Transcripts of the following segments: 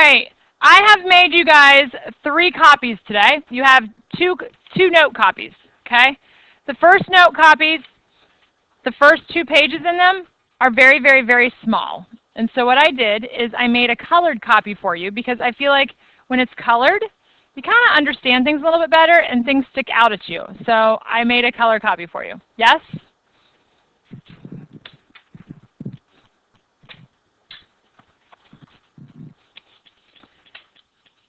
right. I have made you guys 3 copies today. You have two note copies, okay? The first note copies, the first 2 pages in them are very, very, very small. And so what I did is I made a colored copy for you because I feel like when it's colored, you kind of understand things a little bit better and things stick out at you. So I made a color copy for you. Yes?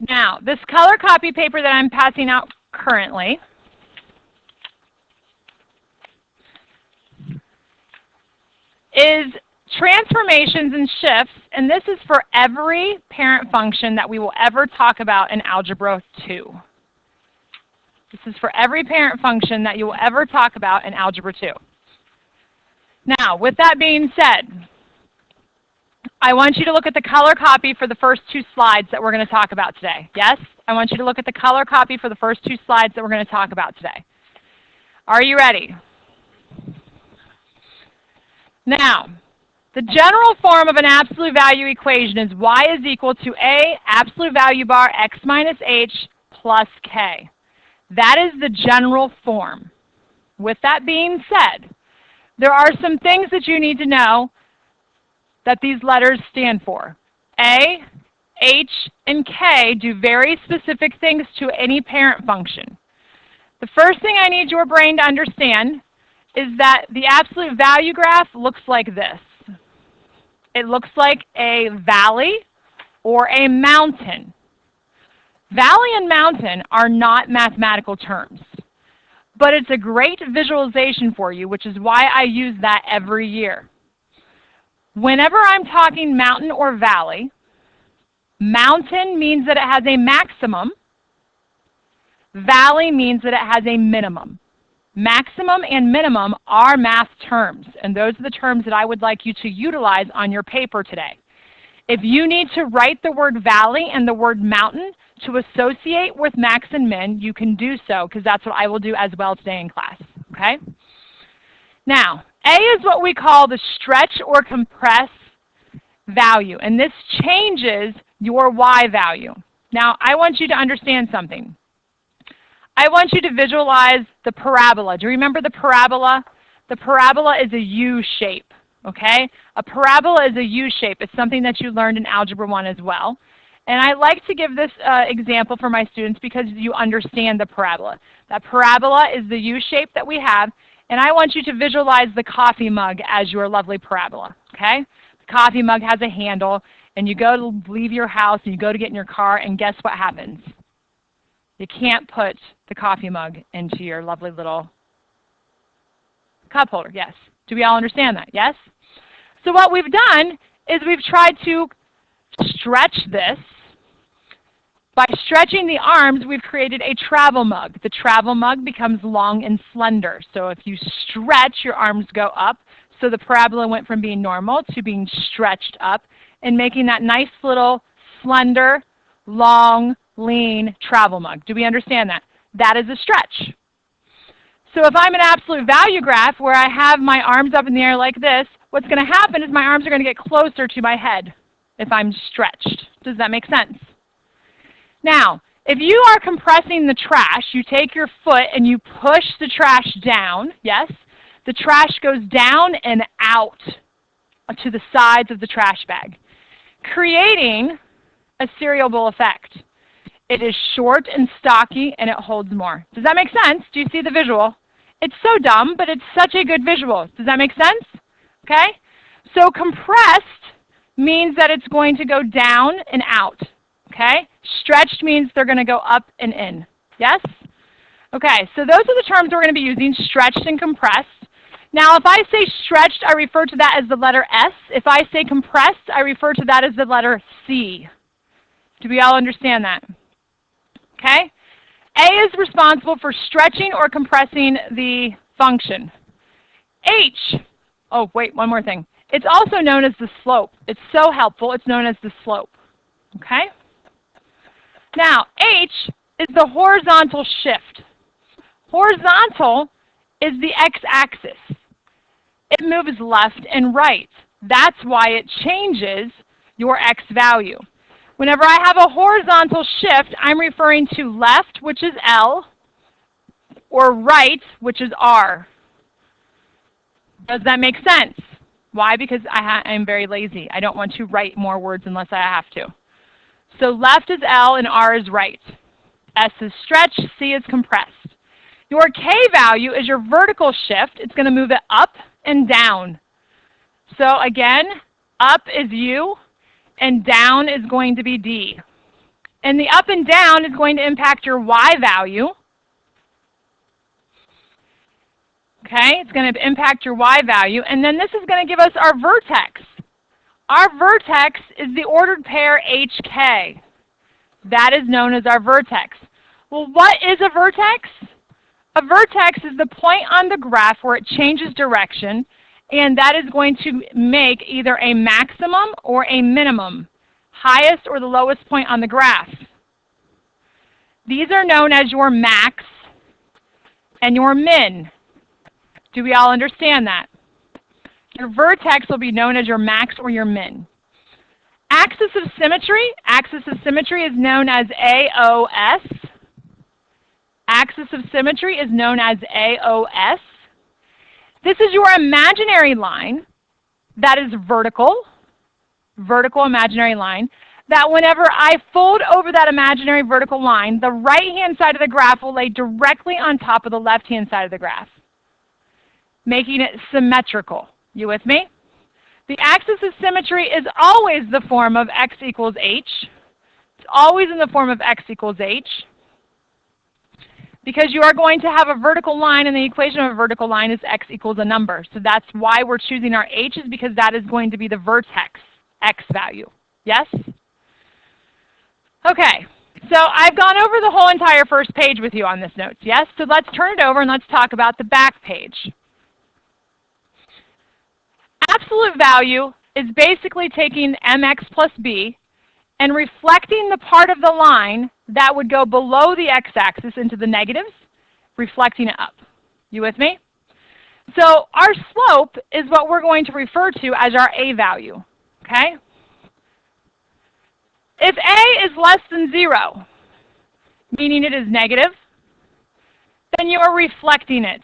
Now, this color copy paper that I'm passing out currently is transformations and shifts, and this is for every parent function that we will ever talk about in Algebra 2. This is for every parent function that you will ever talk about in Algebra 2. Now, with that being said, I want you to look at the color copy for the first 2 slides that we're going to talk about today. Yes? I want you to look at the color copy for the first 2 slides that we're going to talk about today. Are you ready? Now, the general form of an absolute value equation is y is equal to a absolute value bar x minus h plus k. That is the general form. With that being said, there are some things that you need to know that these letters stand for. A, H, and K do very specific things to any parent function. The first thing I need your brain to understand is that the absolute value graph looks like this. It looks like a valley or a mountain. Valley and mountain are not mathematical terms, but it's a great visualization for you, which is why I use that every year. Whenever I'm talking mountain or valley, mountain means that it has a maximum. Valley means that it has a minimum. Maximum and minimum are math terms, and those are the terms that I would like you to utilize on your paper today. If you need to write the word valley and the word mountain to associate with max and min, you can do so, because that's what I will do as well today in class, okay? Now, A is what we call the stretch or compress value, and this changes your y value. Now, I want you to understand something. I want you to visualize the parabola. Do you remember the parabola? The parabola is a U shape, okay? A parabola is a U shape. It's something that you learned in Algebra 1 as well. And I like to give this example for my students because you understand the parabola. That parabola is the U shape that we have, and I want you to visualize the coffee mug as your lovely parabola, okay? The coffee mug has a handle, and you go to leave your house, and you go to get in your car, and guess what happens? You can't put the coffee mug into your lovely little cup holder, yes. Do we all understand that, yes? So what we've done is we've tried to stretch this. By stretching the arms, we've created a travel mug. The travel mug becomes long and slender. So if you stretch, your arms go up. So the parabola went from being normal to being stretched up and making that nice little slender, long, lean travel mug. Do we understand that? That is a stretch. So if I'm an absolute value graph where I have my arms up in the air like this, what's going to happen is my arms are going to get closer to my head if I'm stretched. Does that make sense? Now, if you are compressing the trash, you take your foot and you push the trash down, yes? The trash goes down and out to the sides of the trash bag, creating a cereal bowl effect. It is short and stocky, and it holds more. Does that make sense? Do you see the visual? It's so dumb, but it's such a good visual. Does that make sense? Okay? So compressed means that it's going to go down and out. Okay? Stretched means they're going to go up and in. Yes? Okay, so those are the terms we're going to be using, stretched and compressed. Now, if I say stretched, I refer to that as the letter S. If I say compressed, I refer to that as the letter C. Do we all understand that? Okay? A is responsible for stretching or compressing the function. H, oh wait, one more thing. It's also known as the slope. It's so helpful, it's known as the slope. Okay? Now, H is the horizontal shift. Horizontal is the x-axis. It moves left and right. That's why it changes your x value. Whenever I have a horizontal shift, I'm referring to left, which is L, or right, which is R. Does that make sense? Why? Because I'm very lazy. I don't want to write more words unless I have to. So left is L and R is right. S is stretch, C is compressed. Your K value is your vertical shift. It's going to move it up and down. So again, up is U and down is going to be D. And the up and down is going to impact your Y value. Okay, it's going to impact your Y value. And then this is going to give us our vertex. Our vertex is the ordered pair HK. That is known as our vertex. Well, what is a vertex? A vertex is the point on the graph where it changes direction, and that is going to make either a maximum or a minimum, highest or the lowest point on the graph. These are known as your max and your min. Do we all understand that? Your vertex will be known as your max or your min. Axis of symmetry is known as AOS. Axis of symmetry is known as AOS. This is your imaginary line that is vertical imaginary line, that whenever I fold over that imaginary vertical line, the right-hand side of the graph will lay directly on top of the left-hand side of the graph, making it symmetrical. You with me? The axis of symmetry is always the form of x equals h. It's always in the form of x equals h, because you are going to have a vertical line, and the equation of a vertical line is x equals a number. So that's why we're choosing our h, is because that is going to be the vertex x value. Yes? Okay, so I've gone over the whole entire first page with you on this notes, yes? So let's turn it over and let's talk about the back page. Absolute value is basically taking mx plus b and reflecting the part of the line that would go below the x-axis into the negatives, reflecting it up. You with me? So our slope is what we're going to refer to as our a value, okay? If a is less than 0, meaning it is negative, then you are reflecting it.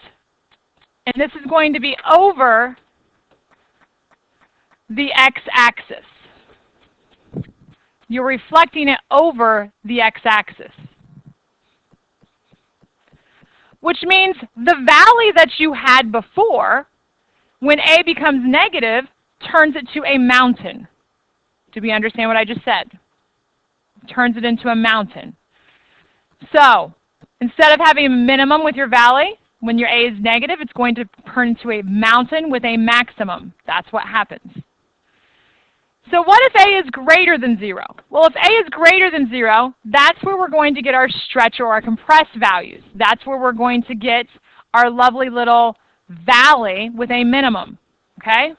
And this is going to be over the x-axis. You're reflecting it over the x-axis, which means the valley that you had before, when a becomes negative, turns it to a mountain. Do we understand what I just said? Turns it into a mountain. So instead of having a minimum with your valley, when your a is negative, it's going to turn into a mountain with a maximum. That's what happens. So what if a is greater than 0? Well, if a is greater than 0, that's where we're going to get our stretch or our compressed values. That's where we're going to get our lovely little valley with a minimum, okay?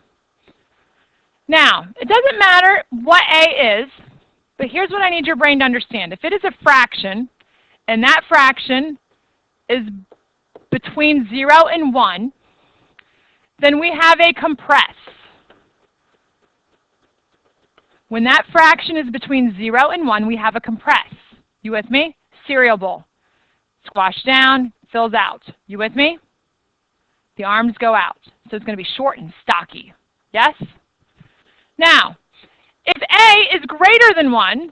Now, it doesn't matter what a is, but here's what I need your brain to understand. If it is a fraction, and that fraction is between 0 and 1, then we have a compress. When that fraction is between 0 and 1, we have a compress. You with me? Cereal bowl. Squash down, fills out. You with me? The arms go out. So it's going to be short and stocky. Yes? Now, if a is greater than 1,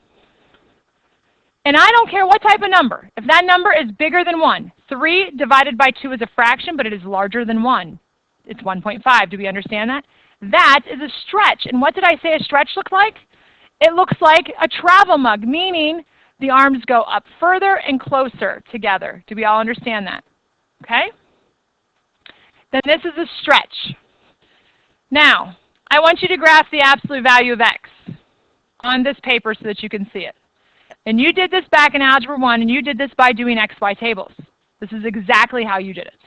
and I don't care what type of number, if that number is bigger than 1, 3 divided by 2 is a fraction, but it is larger than 1. It's 1.5. Do we understand that? That is a stretch. And what did I say a stretch looked like? It looks like a travel mug, meaning the arms go up further and closer together. Do we all understand that? Okay? Then this is a stretch. Now, I want you to graph the absolute value of x on this paper so that you can see it. And you did this back in Algebra 1, and you did this by doing XY tables. This is exactly how you did it.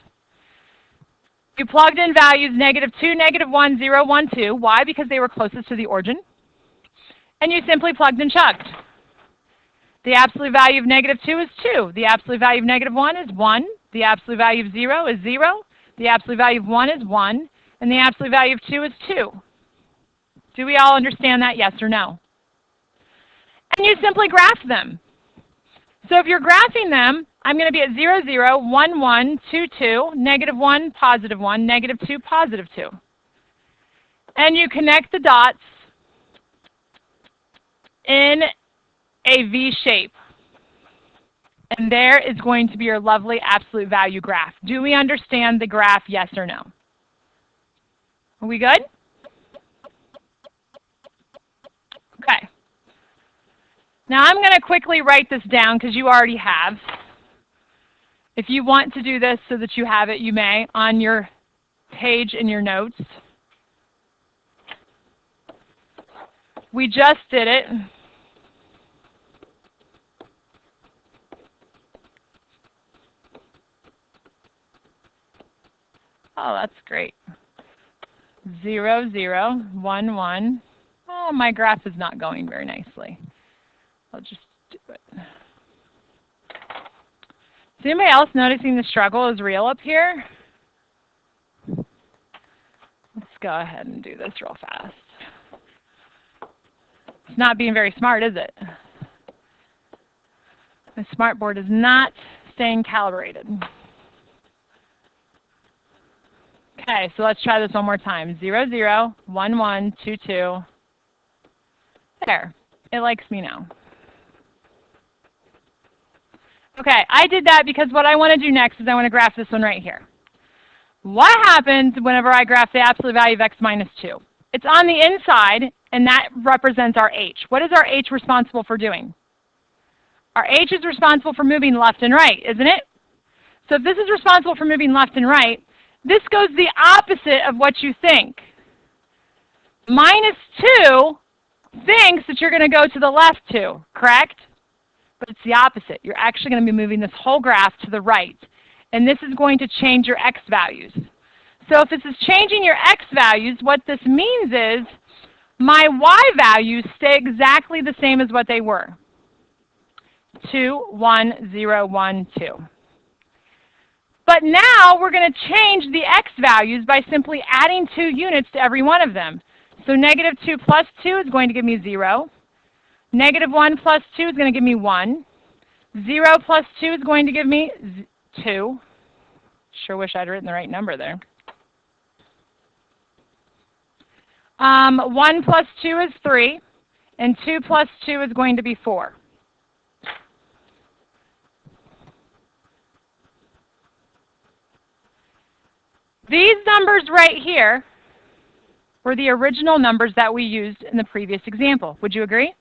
You plugged in values -2, -1, 0, 1, 2. Why? Because they were closest to the origin. And you simply plugged and chugged. The absolute value of -2 is 2. The absolute value of -1 is 1. The absolute value of 0 is 0. The absolute value of 1 is 1. And the absolute value of 2 is 2. Do we all understand that, yes or no? And you simply graph them. So if you're graphing them, I'm going to be at 0, 0, 1, 1, 2, 2, negative 1, positive 1, negative 2, positive 2. And you connect the dots in a V shape. And there is going to be your lovely absolute value graph. Do we understand the graph, yes or no? Are we good? Okay. Now I'm going to quickly write this down because you already have. If you want to do this so that you have it, you may on your page in your notes. We just did it. Oh, that's great. 0, 0, 1, 1. Oh, my graph is not going very nicely. I'll just do it. Is anybody else noticing the struggle is real up here? Let's go ahead and do this real fast. It's not being very smart, is it? My smartboard is not staying calibrated. Okay, so let's try this one more time. 0, 0, 1, 1, 2, 2. There. It likes me now. Okay, I did that because what I want to do next is I want to graph this one right here. What happens whenever I graph the absolute value of x minus 2? It's on the inside, and that represents our h. What is our h responsible for doing? Our h is responsible for moving left and right, isn't it? So if this is responsible for moving left and right, this goes the opposite of what you think. Minus 2 thinks that you're going to go to the left 2, correct? But it's the opposite. You're actually going to be moving this whole graph to the right. And this is going to change your x values. So if this is changing your x values, what this means is my y values stay exactly the same as what they were. 2, 1, 0, 1, 2. But now we're going to change the x values by simply adding 2 units to every one of them. So negative 2 plus 2 is going to give me 0. Negative 1 plus 2 is going to give me 1. 0 plus 2 is going to give me 2. Sure wish I'd written the right number there. 1 plus 2 is 3. And 2 plus 2 is going to be 4. These numbers right here were the original numbers that we used in the previous example. Would you agree?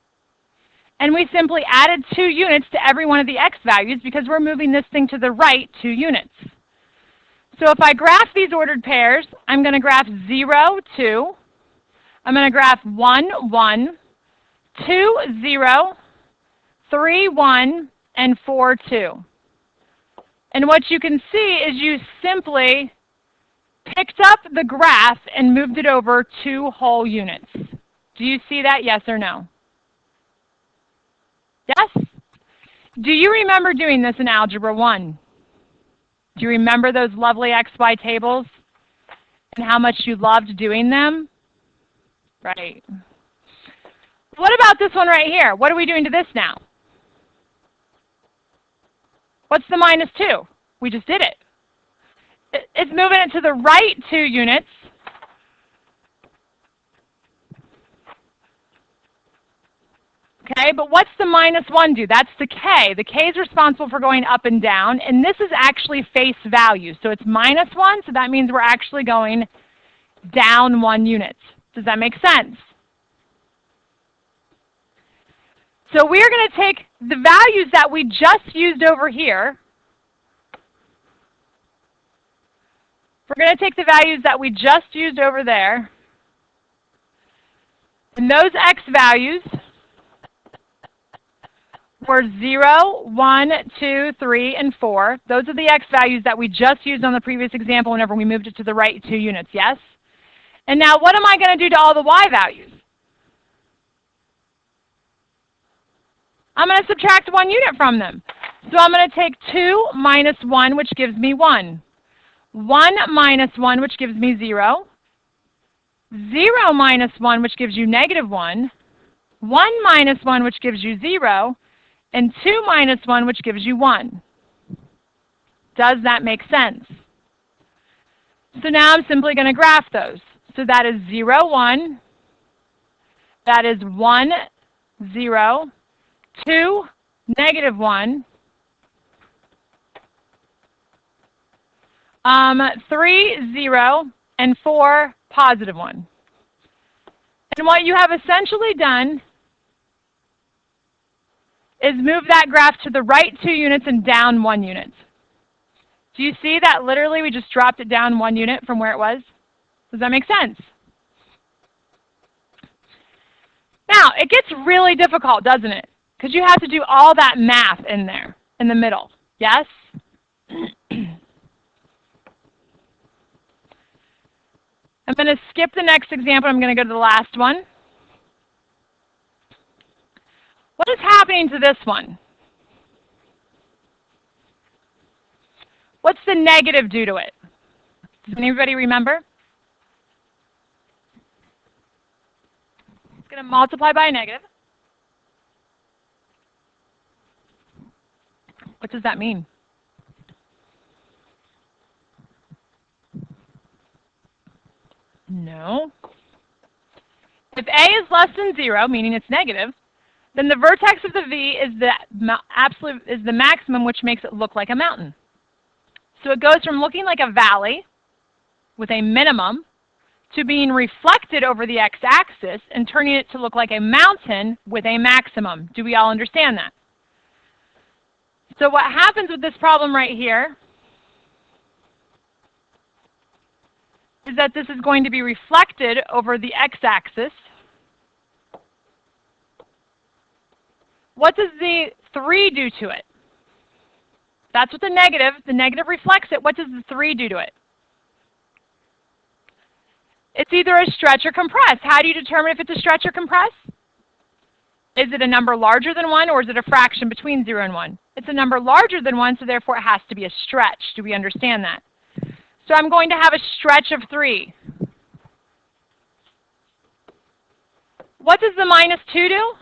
And we simply added 2 units to every one of the x values because we're moving this thing to the right 2 units. So if I graph these ordered pairs, I'm going to graph 0, 2. I'm going to graph 1, 1, 2, 0, 3, 1, and 4, 2. And what you can see is you simply picked up the graph and moved it over 2 whole units. Do you see that, yes or no? Yes? Do you remember doing this in Algebra 1? Do you remember those lovely XY tables and how much you loved doing them? Right. What about this one right here? What are we doing to this now? What's the minus 2? We just did it. It's moving it to the right 2 units. Okay, but what's the minus 1 do? That's the k. The k is responsible for going up and down, and this is actually face value. So it's minus 1, so that means we're actually going down 1 unit. Does that make sense? So we're going to take the values that we just used over here. We're going to take the values that we just used over there, and those x values were 0, 1, 2, 3, and 4. Those are the x values that we just used on the previous example whenever we moved it to the right 2 units, yes? And now what am I going to do to all the y values? I'm going to subtract 1 unit from them. So I'm going to take 2 minus 1, which gives me 1. 1 minus 1, which gives me 0. 0 minus 1, which gives you negative 1. 1 minus 1, which gives you 0, and 2 minus 1, which gives you 1. Does that make sense? So now I'm simply going to graph those. So that is 0, 1. That is 1, 0, 2, negative 1, 3, 0, and 4, positive 1. And what you have essentially done is move that graph to the right 2 units and down 1 unit. Do you see that literally we just dropped it down 1 unit from where it was? Does that make sense? Now, it gets really difficult, doesn't it? Because you have to do all that math in there, in the middle. Yes? I'm going to skip the next example. I'm going to go to the last one. What is happening to this one? What's the negative do to it? Does anybody remember? It's going to multiply by a negative. What does that mean? No. If A is less than 0, meaning it's negative, then the vertex of the V is the maximum, which makes it look like a mountain. So it goes from looking like a valley with a minimum to being reflected over the x-axis and turning it to look like a mountain with a maximum. Do we all understand that? So what happens with this problem right here is that this is going to be reflected over the x-axis. What does the 3 do to it? That's what the negative reflects it. What does the 3 do to it? It's either a stretch or compress. How do you determine if it's a stretch or compress? Is it a number larger than 1, or is it a fraction between 0 and 1? It's a number larger than 1, so therefore it has to be a stretch. Do we understand that? So I'm going to have a stretch of 3. What does the minus 2 do?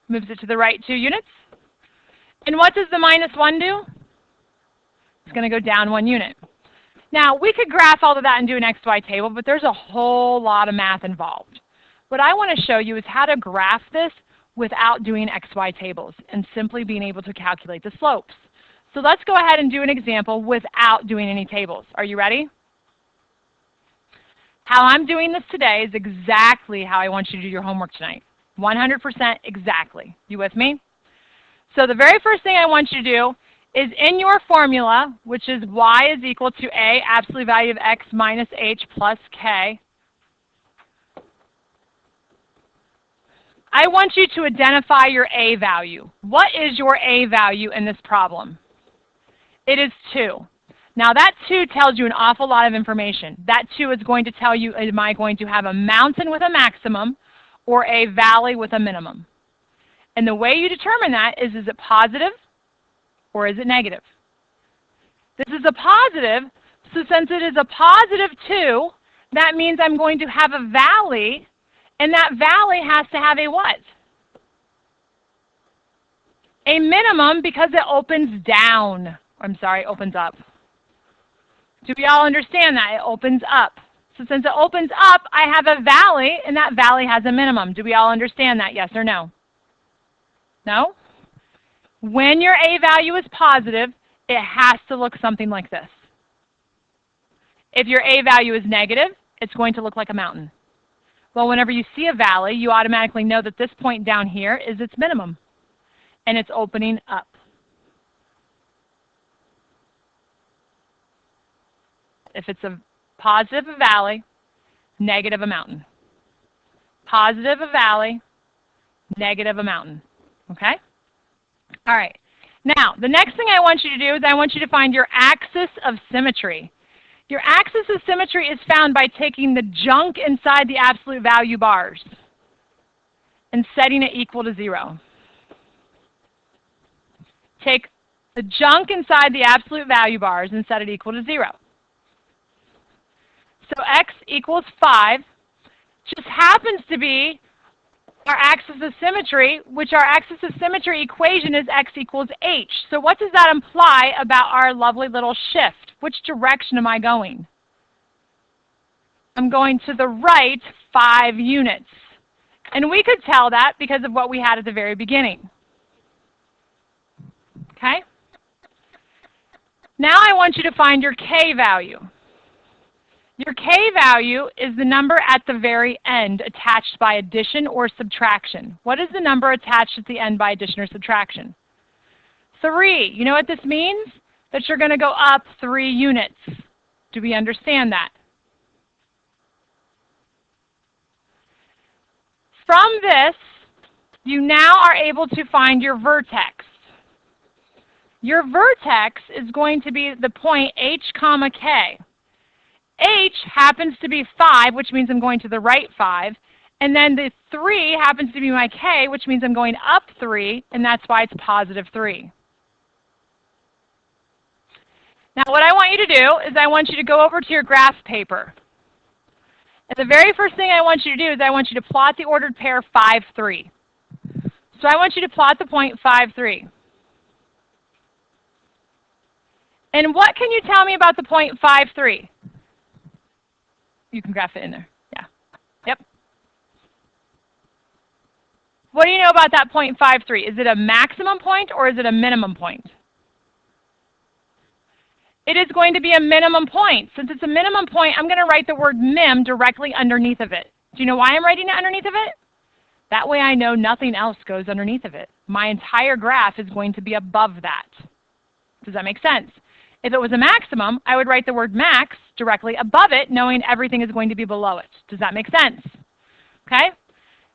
Moves it to the right 2 units. And what does the minus 1 do? It's going to go down 1 unit. Now, we could graph all of that and do an XY table, but there's a whole lot of math involved. What I want to show you is how to graph this without doing XY tables and simply being able to calculate the slopes. So let's go ahead and do an example without doing any tables. Are you ready? How I'm doing this today is exactly how I want you to do your homework tonight. 100% exactly. You with me? So the very first thing I want you to do is in your formula, which is y is equal to a absolute value of x minus h plus k, I want you to identify your a value. What is your a value in this problem? It is 2. Now that 2 tells you an awful lot of information. That 2 is going to tell you, am I going to have a mountain with a maximum or a valley with a minimum? And the way you determine that is it positive or is it negative? This is a positive, so since it is a positive 2, that means I'm going to have a valley, and that valley has to have a what? A minimum, because it opens down. I'm sorry, opens up. Do we all understand that? It opens up. So since it opens up, I have a valley, and that valley has a minimum. Do we all understand that, yes or no? No? When your a value is positive, it has to look something like this. If your a value is negative, it's going to look like a mountain. Well, whenever you see a valley, you automatically know that this point down here is its minimum, and it's opening up. If it's a positive, a valley, negative, a mountain. Positive, a valley, negative, a mountain. Okay? All right. Now, the next thing I want you to do is I want you to find your axis of symmetry. Your axis of symmetry is found by taking the junk inside the absolute value bars and setting it equal to 0. Take the junk inside the absolute value bars and set it equal to 0. So x equals 5 just happens to be our axis of symmetry, which our axis of symmetry equation is x equals h. So what does that imply about our lovely little shift? Which direction am I going? I'm going to the right 5 units. And we could tell that because of what we had at the very beginning. Okay? Now I want you to find your k value. Your k value is the number at the very end attached by addition or subtraction. What is the number attached at the end by addition or subtraction? 3. You know what this means? That you're going to go up 3 units. Do we understand that? From this, you now are able to find your vertex. Your vertex is going to be the point h comma k. H happens to be 5, which means I'm going to the right 5. And then the 3 happens to be my k, which means I'm going up 3, and that's why it's positive 3. Now what I want you to do is I want you to go over to your graph paper. And the very first thing I want you to do is I want you to plot the ordered pair 5, 3. So I want you to plot the point 5, 3. And what can you tell me about the point 5, 3? You can graph it in there. Yeah. Yep. What do you know about that point 5, 3? Is it a maximum point or is it a minimum point? It is going to be a minimum point. Since it's a minimum point, I'm going to write the word mim directly underneath of it. Do you know why I'm writing it underneath of it? That way I know nothing else goes underneath of it. My entire graph is going to be above that. Does that make sense? If it was a maximum, I would write the word max directly above it, knowing everything is going to be below it. Does that make sense? Okay?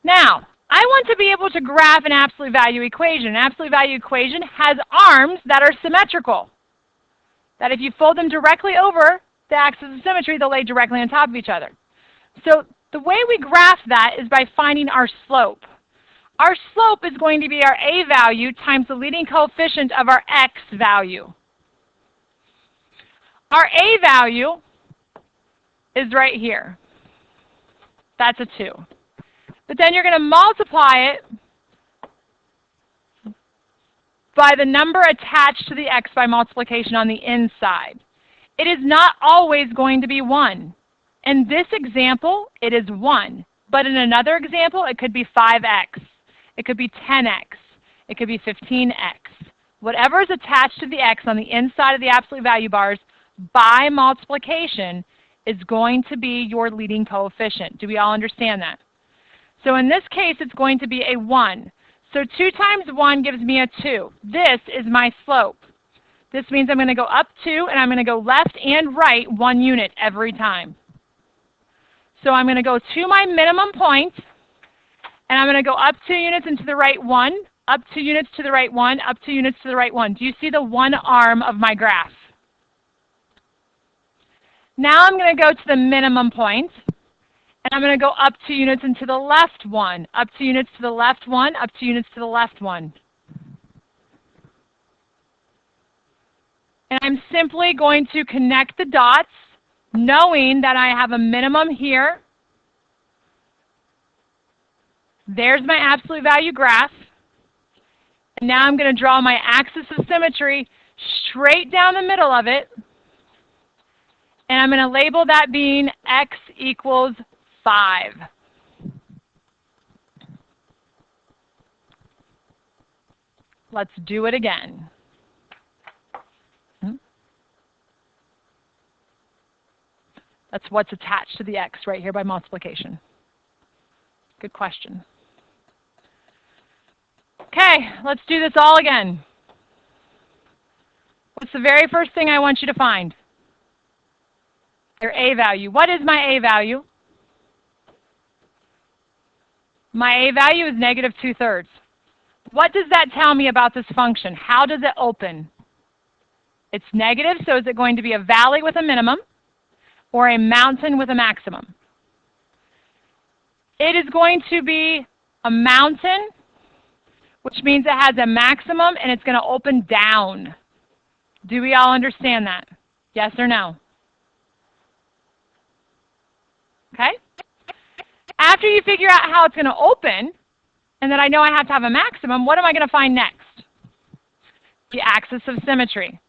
Now, I want to be able to graph an absolute value equation. An absolute value equation has arms that are symmetrical. That if you fold them directly over the axis of symmetry, they'll lay directly on top of each other. So the way we graph that is by finding our slope. Our slope is going to be our a value times the leading coefficient of our x value. Our a value is right here. That's a 2. But then you're going to multiply it by the number attached to the x by multiplication on the inside. It is not always going to be 1. In this example, it is 1. But in another example, it could be 5x. It could be 10x. It could be 15x. Whatever is attached to the x on the inside of the absolute value bars by multiplication is going to be your leading coefficient. Do we all understand that? So in this case, it's going to be a 1. So 2 times 1 gives me a 2. This is my slope. This means I'm going to go up 2, and I'm going to go left and right 1 unit every time. So I'm going to go to my minimum point, and I'm going to go up 2 units and to the right 1, up 2 units to the right 1, up 2 units to the right 1. Do you see the one arm of my graph? Now I'm going to go to the minimum point, and I'm going to go up 2 units and to the left 1, up 2 units to the left 1, up 2 units to the left 1. And I'm simply going to connect the dots, knowing that I have a minimum here. There's my absolute value graph. And now I'm going to draw my axis of symmetry straight down the middle of it. And I'm going to label that being x equals 5. Let's do it again. That's what's attached to the x right here by multiplication. Good question. Okay, let's do this all again. What's the very first thing I want you to find? Your a value. What is my a value? My a value is negative 2/3. What does that tell me about this function? How does it open? It's negative, so is it going to be a valley with a minimum or a mountain with a maximum? It is going to be a mountain, which means it has a maximum and it's going to open down. Do we all understand that? Yes or no? Okay? after you figure out how it's going to open, and then I know I have to have a maximum, what am I going to find next? The axis of symmetry,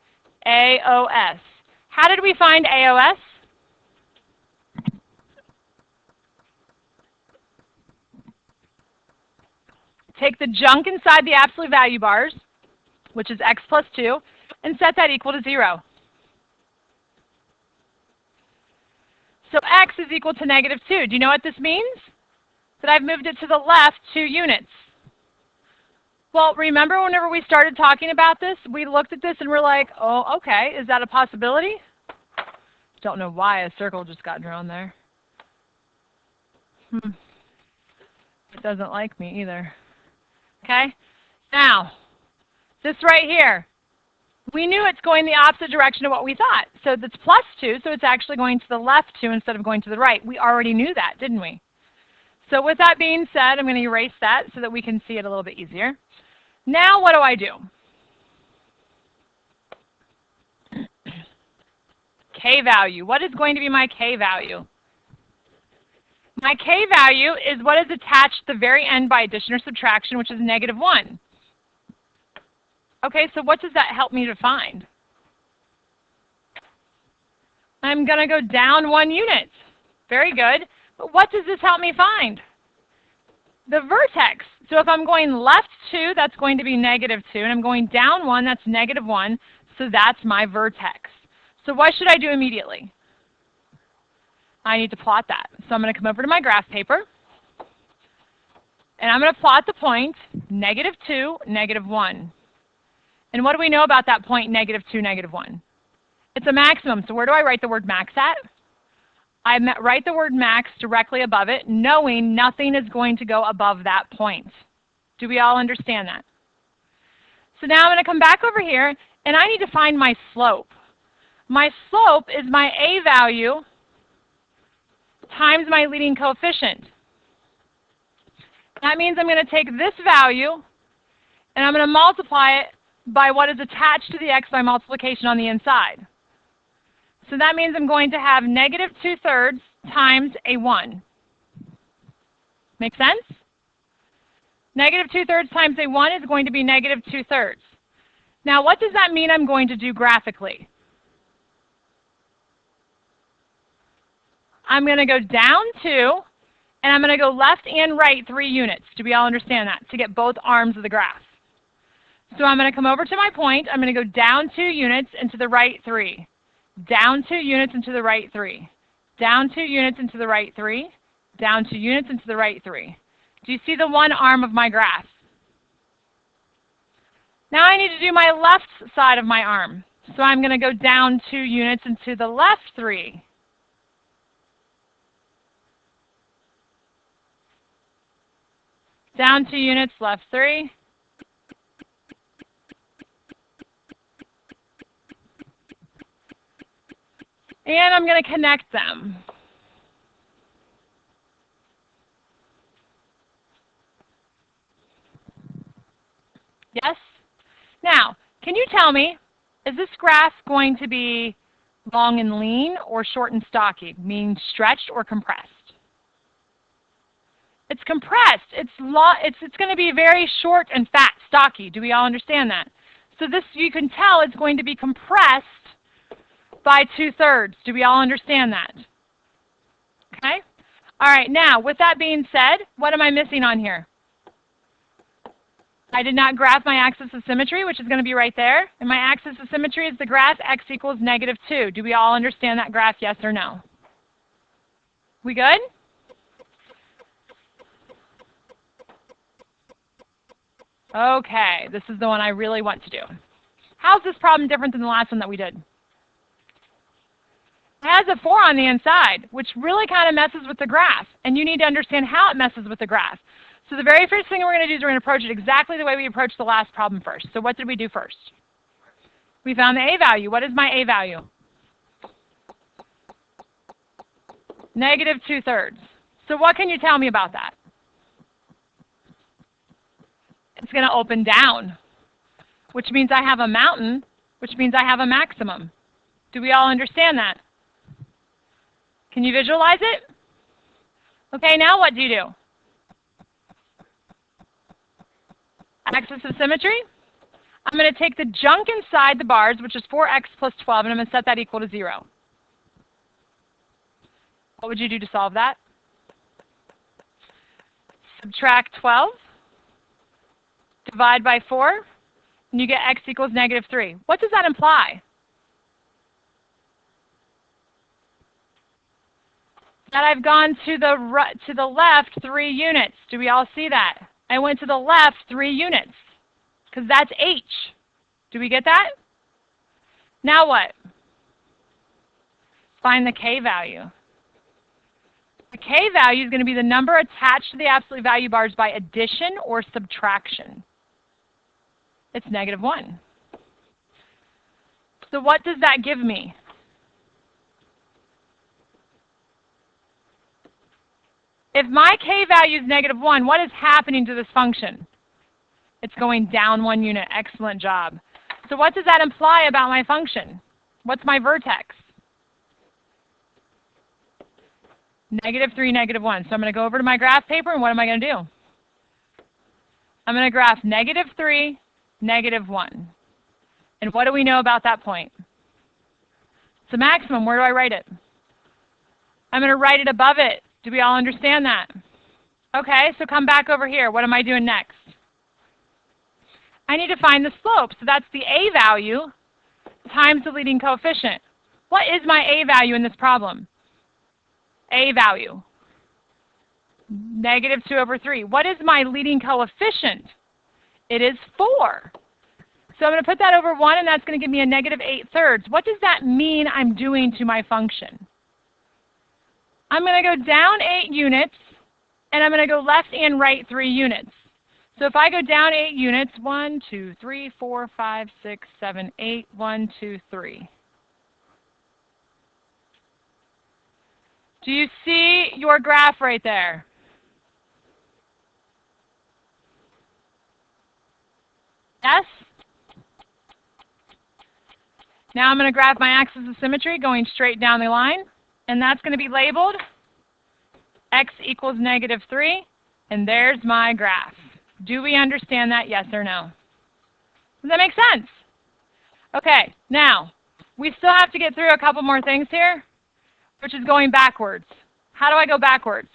AOS. How did we find AOS? Take the junk inside the absolute value bars, which is x plus 2, and set that equal to 0. So x is equal to negative 2. Do you know what this means? That I've moved it to the left 2 units. Well, remember whenever we started talking about this, we looked at this and we're like, oh, okay, is that a possibility? Don't know why a circle just got drawn there. It doesn't like me either. Okay? Now, this right here, we knew it's going the opposite direction of what we thought. So that's plus 2, so it's actually going to the left 2 instead of going to the right. We already knew that, didn't we? So with that being said, I'm going to erase that so that we can see it a little bit easier. Now what do I do? K value. What is going to be my K value? My K value is what is attached to the very end by addition or subtraction, which is negative 1. Okay, so what does that help me to find? I'm going to go down 1 unit. Very good. But what does this help me find? The vertex. So if I'm going left 2, that's going to be negative 2. And I'm going down 1, that's negative 1. So that's my vertex. So what should I do immediately? I need to plot that. So I'm going to come over to my graph paper. And I'm going to plot the point negative 2, negative 1. And what do we know about that point negative 2, negative 1? It's a maximum. So where do I write the word max at? I write the word max directly above it, knowing nothing is going to go above that point. Do we all understand that? So now I'm going to come back over here, and I need to find my slope. My slope is my A value times my leading coefficient. That means I'm going to take this value, and I'm going to multiply it by what is attached to the x by multiplication on the inside. So that means I'm going to have negative 2/3 times a 1. Make sense? Negative 2/3 times a 1 is going to be negative 2/3. Now, what does that mean I'm going to do graphically? I'm going to go down 2, and I'm going to go left and right 3 units. Do we all understand that? To get both arms of the graph. So I'm going to come over to my point. I'm going to go down 2 units and to the right 3. Down 2 units and to the right 3. Down 2 units and to the right 3. Down 2 units and to the right 3. Do you see the one arm of my graph? Now I need to do my left side of my arm. So I'm going to go down 2 units and to the left 3. Down 2 units, left 3. And I'm going to connect them. Yes? Now, can you tell me, is this graph going to be long and lean or short and stocky, meaning stretched or compressed? It's compressed. It's going to be very short and fat, stocky. Do we all understand that? So this, you can tell, it's going to be compressed by 2/3. Do we all understand that? Okay? All right, now, with that being said, what am I missing on here? I did not graph my axis of symmetry, which is going to be right there. And my axis of symmetry is the graph x equals negative 2. Do we all understand that graph, yes or no? We good? Okay, this is the one I really want to do. How's this problem different than the last one that we did? It has a 4 on the inside, which really kind of messes with the graph. And you need to understand how it messes with the graph. So the very first thing we're going to do is we're going to approach it exactly the way we approached the last problem first. So what did we do first? We found the A value. What is my A value? Negative 2/3. So what can you tell me about that? It's going to open down, which means I have a mountain, which means I have a maximum. Do we all understand that? Can you visualize it? Okay, now what do you do? Axis of symmetry. I'm going to take the junk inside the bars, which is 4x plus 12, and I'm going to set that equal to 0. What would you do to solve that? Subtract 12, divide by 4, and you get x equals negative 3. What does that imply? That I've gone to the left 3 units. Do we all see that? I went to the left 3 units, because that's h. Do we get that? Now what? Find the k value. The k value is going to be the number attached to the absolute value bars by addition or subtraction. It's negative 1. So what does that give me? If my k value is negative 1, what is happening to this function? It's going down 1 unit. Excellent job. So what does that imply about my function? What's my vertex? Negative 3, negative 1. So I'm going to go over to my graph paper, and what am I going to do? I'm going to graph negative 3, negative 1. And what do we know about that point? It's a maximum. Where do I write it? I'm going to write it above it. Do we all understand that? Okay, so come back over here. What am I doing next? I need to find the slope. So that's the a value times the leading coefficient. What is my a value in this problem? A value. Negative 2 over 3. What is my leading coefficient? It is 4. So I'm going to put that over 1, and that's going to give me a negative 8/3. What does that mean I'm doing to my function? I'm going to go down 8 units, and I'm going to go left and right 3 units. So if I go down 8 units, 1, 2, 3, 4, 5, 6, 7, 8, 1, 2, 3. Do you see your graph right there? Yes? Now I'm going to graph my axis of symmetry going straight down the line, and that's going to be labeled x equals negative 3, and there's my graph. Do we understand that, yes or no? Does that make sense? Okay, now, we still have to get through a couple more things here, which is going backwards. How do I go backwards?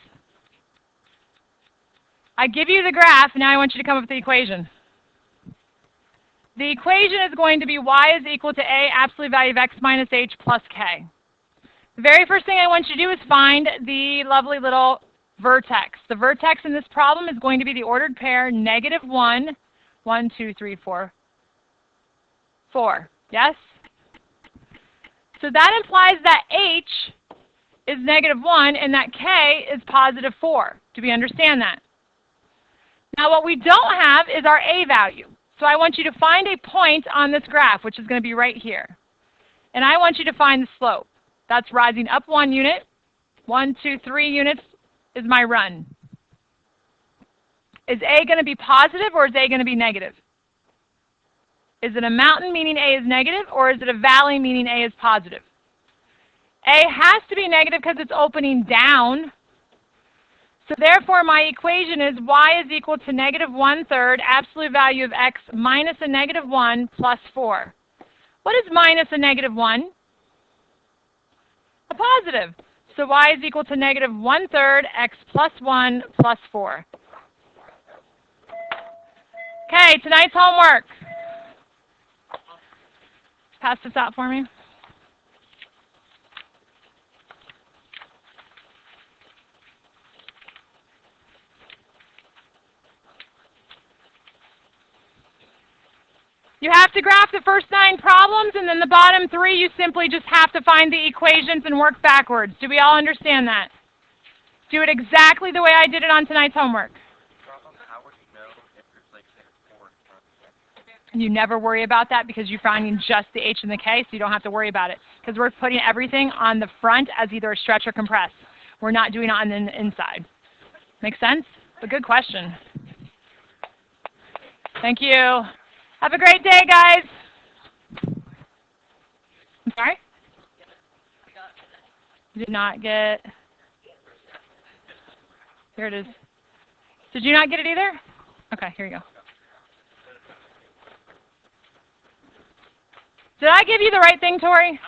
I give you the graph, and now I want you to come up with the equation. The equation is going to be y is equal to a absolute value of x minus h plus k. The very first thing I want you to do is find the lovely little vertex. The vertex in this problem is going to be the ordered pair negative 1, 1, 2, 3, 4, 4. Yes? So that implies that h is negative 1 and that k is positive 4. Do we understand that? Now what we don't have is our a value. So I want you to find a point on this graph, which is going to be right here. And I want you to find the slope. That's rising up 1 unit. 1, 2, 3 units is my run. Is A going to be positive or is A going to be negative? Is it a mountain meaning A is negative, or is it a valley meaning A is positive? A has to be negative because it's opening down. So therefore my equation is y is equal to negative 1/3 absolute value of x minus a negative 1 plus 4. What is minus a negative 1? A positive. So y is equal to negative 1/3 x plus 1 plus 4. Okay, tonight's homework. Pass this out for me. You have to graph the first 9 problems, and then the bottom 3, you simply just have to find the equations and work backwards. Do we all understand that? Do it exactly the way I did it on tonight's homework. You never worry about that because you're finding just the h and the k, so you don't have to worry about it. Because we're putting everything on the front as either a stretch or compress. We're not doing it on the inside. Make sense? But good question. Thank you. Have a great day, guys. I'm sorry? Did not get... Here it is. Did you not get it either? Okay, here you go. Did I give you the right thing, Tori?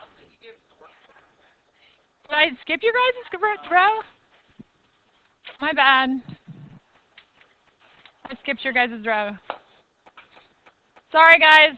Did I skip you guys' row? My bad. I skipped your guys' row. Sorry, guys.